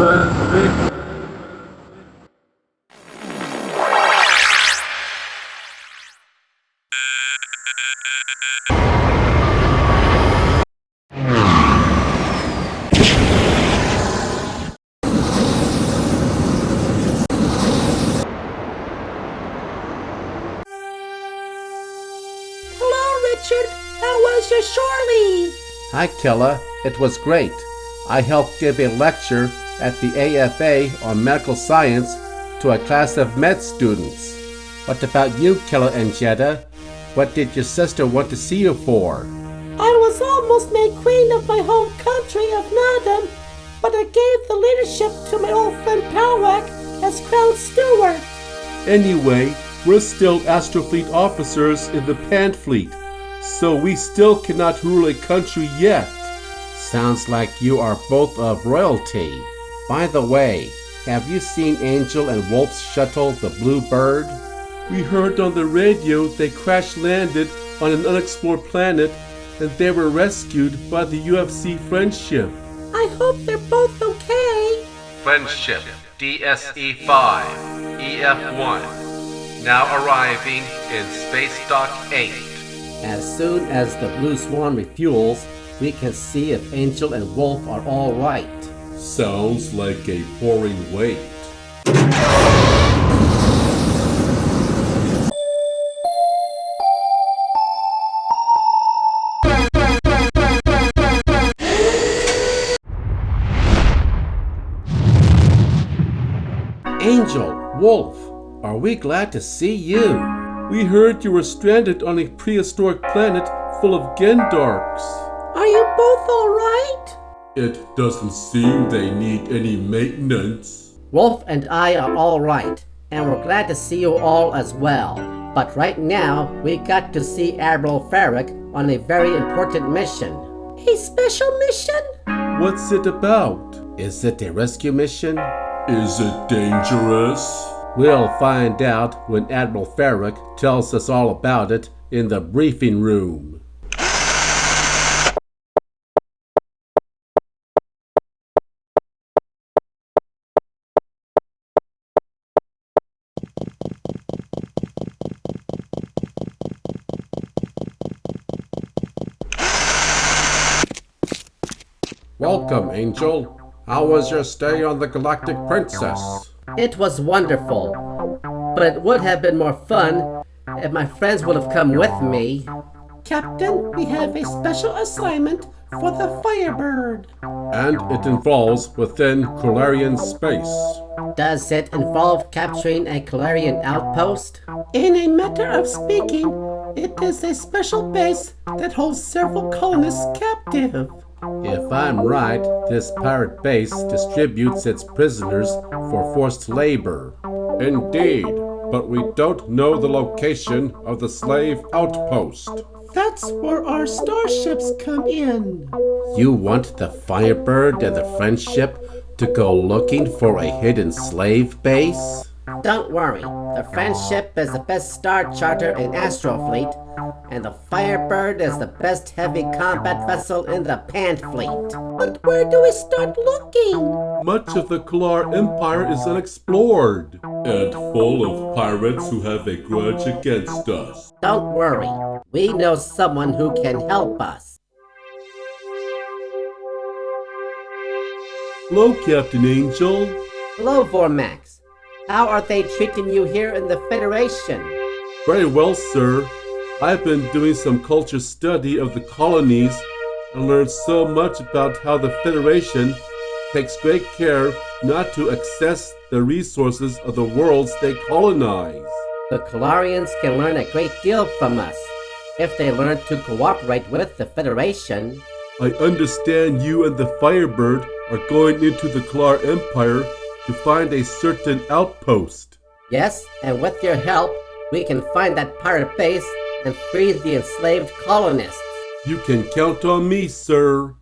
Richard, how was your shore leave? Hi, Killa. It was great. I helped give a lecture at the AFA on medical science to a class of med students. What about you, Killa and Jetta? What did your sister want to see you for? I was almost made queen of my home country of Nadam, but I gave the leadership to my old friend Powak as crown steward. Anyway, we're still Astrofleet officers in the Pan Fleet, so we still cannot rule a country yet. Sounds like you are both of royalty. By the way, have you seen Angel and Wolf's shuttle, the Blue Bird? We heard on the radio they crash-landed on an unexplored planet and they were rescued by the UFC Friendship. I hope they're both okay. Friendship, DSE-5, EF-1, now arriving in Space Dock 8. As soon as the Blue Swan refuels, we can see if Angel and Wolf are all right. Sounds like a boring wait. Angel, Wolf, are we glad to see you? We heard you were stranded on a prehistoric planet full of Gendarks. Are you both all right? It doesn't seem they need any maintenance. Wolf and I are all right, and we're glad to see you all as well. But right now, we got to see Admiral Farrick on a very important mission. A special mission? What's it about? Is it a rescue mission? Is it dangerous? We'll find out when Admiral Farrick tells us all about it in the briefing room. Welcome, Angel. How was your stay on the Galactic Princess? It was wonderful, but it would have been more fun if my friends would have come with me. Captain, we have a special assignment for the Firebird. And it involves within Curlarian space. Does it involve capturing a Curlarian outpost? In a matter of speaking, it is a special base that holds several colonists captive. If I'm right, this pirate base distributes its prisoners for forced labor. Indeed, but we don't know the location of the slave outpost. That's where our starships come in. You want the Firebird and the Friendship to go looking for a hidden slave base? Don't worry, the Friendship is the best star charter in Astrofleet, and the Firebird is the best heavy combat vessel in the Pan Fleet. But where do we start looking? Much of the Curlar Empire is unexplored and full of pirates who have a grudge against us. Don't worry, we know someone who can help us. Hello, Captain Angel. Hello, Vormax. How are they treating you here in the Federation? Very well, sir. I've been doing some culture study of the colonies and learned so much about how the Federation takes great care not to access the resources of the worlds they colonize. The Curlarians can learn a great deal from us if they learn to cooperate with the Federation. I understand you and the Firebird are going into the Curlar Empire to find a certain outpost. Yes, and with your help, we can find that pirate base and free the enslaved colonists. You can count on me, sir.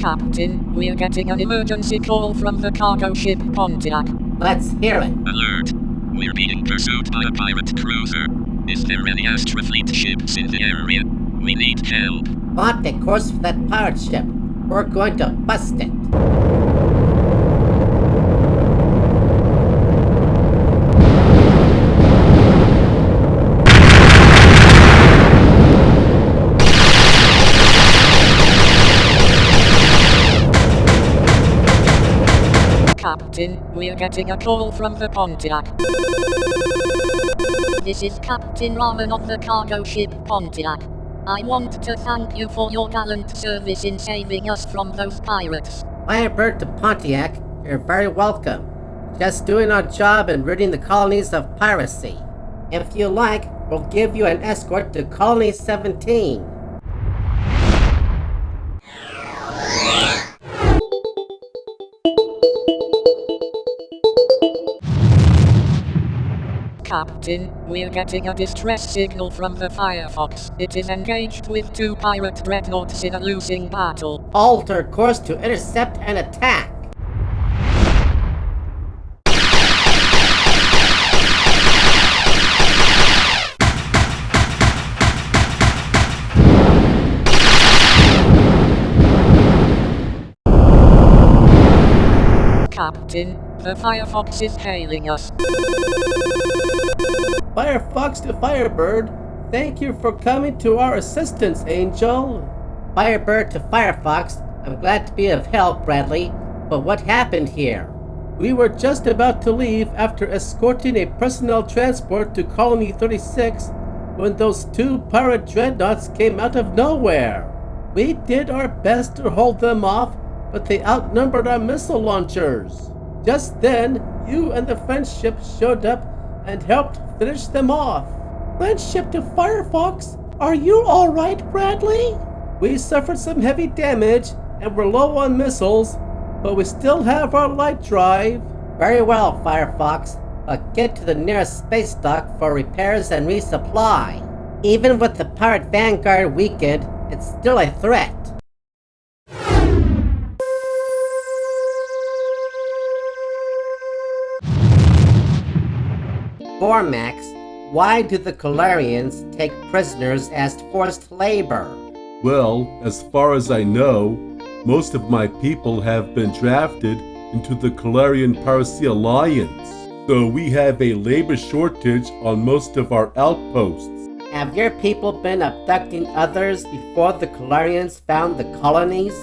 Captain, we're getting an emergency call from the cargo ship Pontiac. Let's hear it. Alert. We're being pursued by a pirate cruiser. Is there any Astra Fleet ships in the area? We need help. Plot a course for that pirate ship. We're going to bust it. Captain, we're getting a call from the Pontiac. This is Captain Raman of the cargo ship Pontiac. I want to thank you for your gallant service in saving us from those pirates. Firebird to Pontiac, you're very welcome. Just doing our job and ridding the colonies of piracy. If you like, we'll give you an escort to Colony 17. Captain, we're getting a distress signal from the Firefox. It is engaged with 2 pirate dreadnoughts in a losing battle. Alter course to intercept and attack. Captain, the Firefox is hailing us. Firefox to Firebird, thank you for coming to our assistance, Angel. Firebird to Firefox, I'm glad to be of help, Bradley. But what happened here? We were just about to leave after escorting a personnel transport to Colony 36 when those 2 pirate dreadnoughts came out of nowhere. We did our best to hold them off, but they outnumbered our missile launchers. Just then, you and the French ship showed up and helped finish them off. French ship to Firefox, are you all right, Bradley? We suffered some heavy damage and were low on missiles, but we still have our light drive. Very well, Firefox. Get to the nearest space dock for repairs and resupply. Even with the Pirate Vanguard weakened, it's still a threat. Max, why do the Curlarians take prisoners as forced labor? Well, as far as I know, most of my people have been drafted into the Curlarian Piracy Alliance, so we have a labor shortage on most of our outposts. Have your people been abducting others before the Curlarians found the colonies?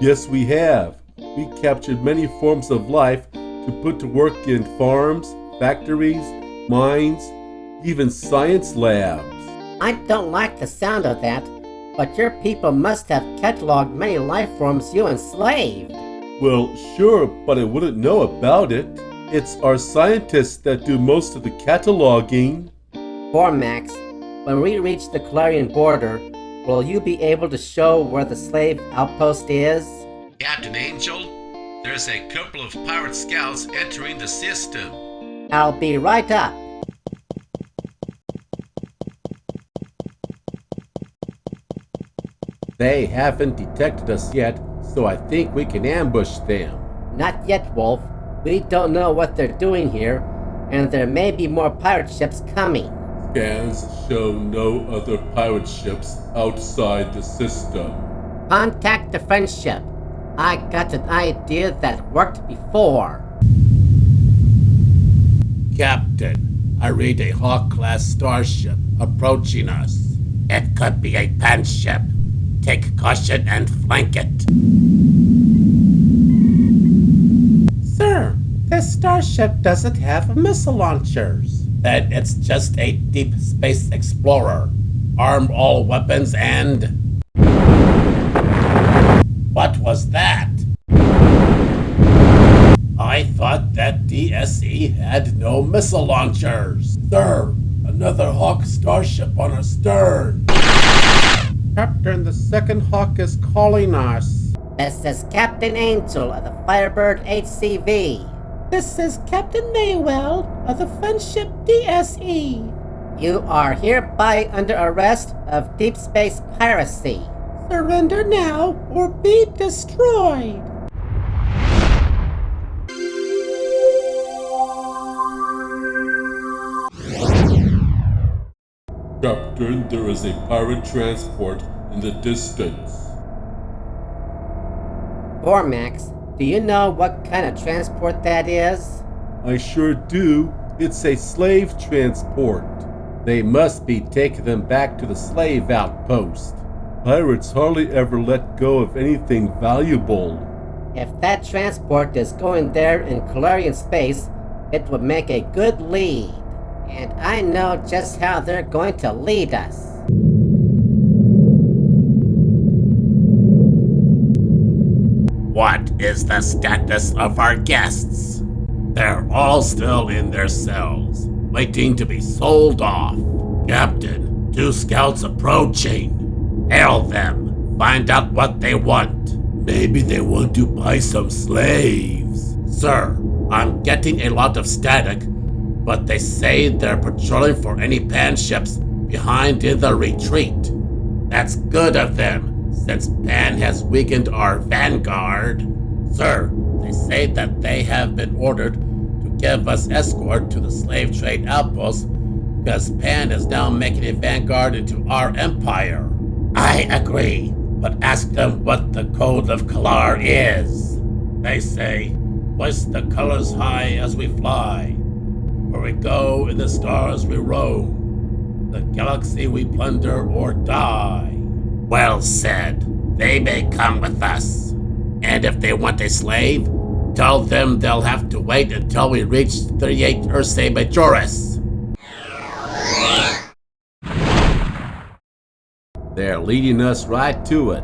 Yes, we have. We captured many forms of life to put to work in farms, factories, mines, even science labs. I don't like the sound of that, but your people must have cataloged many life forms you enslaved. Well, sure, but I wouldn't know about it. It's our scientists that do most of the cataloging. Max, when we reach the Curlarian border, will you be able to show where the slave outpost is? Captain Angel, there's a couple of pirate scouts entering the system. I'll be right up. They haven't detected us yet, so I think we can ambush them. Not yet, Wolf. We don't know what they're doing here, and there may be more pirate ships coming. Scans show no other pirate ships outside the system. Contact the French ship. I got an idea that worked before. Captain, I read a Hawk-class starship approaching us. It could be a pan ship. Take caution and flank it. Sir, this starship doesn't have missile launchers. Then it's just a deep space explorer. Arm all weapons and... What was that? I thought that DSE had no missile launchers. Sir, another Hawk starship on our stern. Captain, the second Hawk is calling us. This is Captain Angel of the Firebird HCV. This is Captain Maywell of the French ship DSE. You are hereby under arrest of deep space piracy. Surrender now or be destroyed. Captain, there is a pirate transport in the distance. Bormax, do you know what kind of transport that is? I sure do. It's a slave transport. They must be taking them back to the slave outpost. Pirates hardly ever let go of anything valuable. If that transport is going there in Curlar space, it would make a good lead. And I know just how they're going to lead us. What is the status of our guests? They're all still in their cells, waiting to be sold off. Captain, 2 scouts approaching. Hail them. Find out what they want. Maybe they want to buy some slaves. Sir, I'm getting a lot of static, but they say they're patrolling for any Pan ships behind in the retreat. That's good of them, since Pan has weakened our vanguard. Sir, they say that they have been ordered to give us escort to the slave trade outpost because Pan is now making a vanguard into our empire. I agree, but ask them what the code of Curlar is. They say, hoist the colors high as we fly. Where we go, in the stars we roam. The galaxy we plunder or die. Well said. They may come with us. And if they want a slave, tell them they'll have to wait until we reach 38 Ursae Majoris. They're leading us right to it.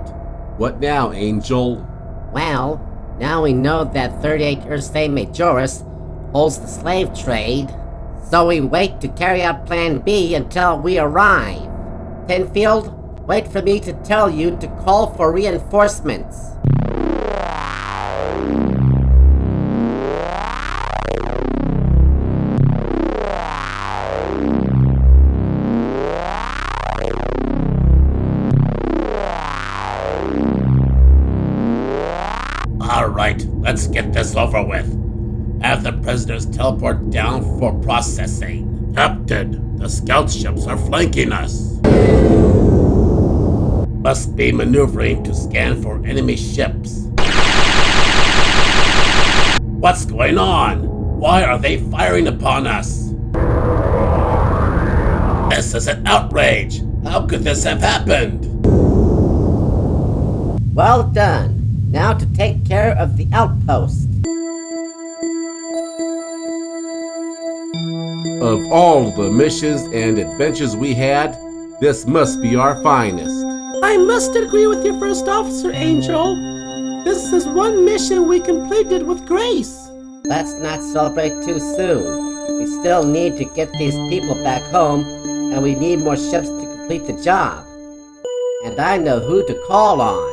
What now, Angel? Well, now we know that 38 Ursae Majoris holds the slave trade, so we wait to carry out Plan B until we arrive. Penfield, wait for me to tell you to call for reinforcements. Alright, let's get this over with. Have the prisoners teleport down for processing. Captain, the scout ships are flanking us. Must be maneuvering to scan for enemy ships. What's going on? Why are they firing upon us? This is an outrage! How could this have happened? Well done. Now to take care of the outpost. Of all the missions and adventures we had, this must be our finest. I must agree with your first officer, Angel. This is one mission we completed with grace. Let's not celebrate too soon. We still need to get these people back home, and we need more ships to complete the job. And I know who to call on.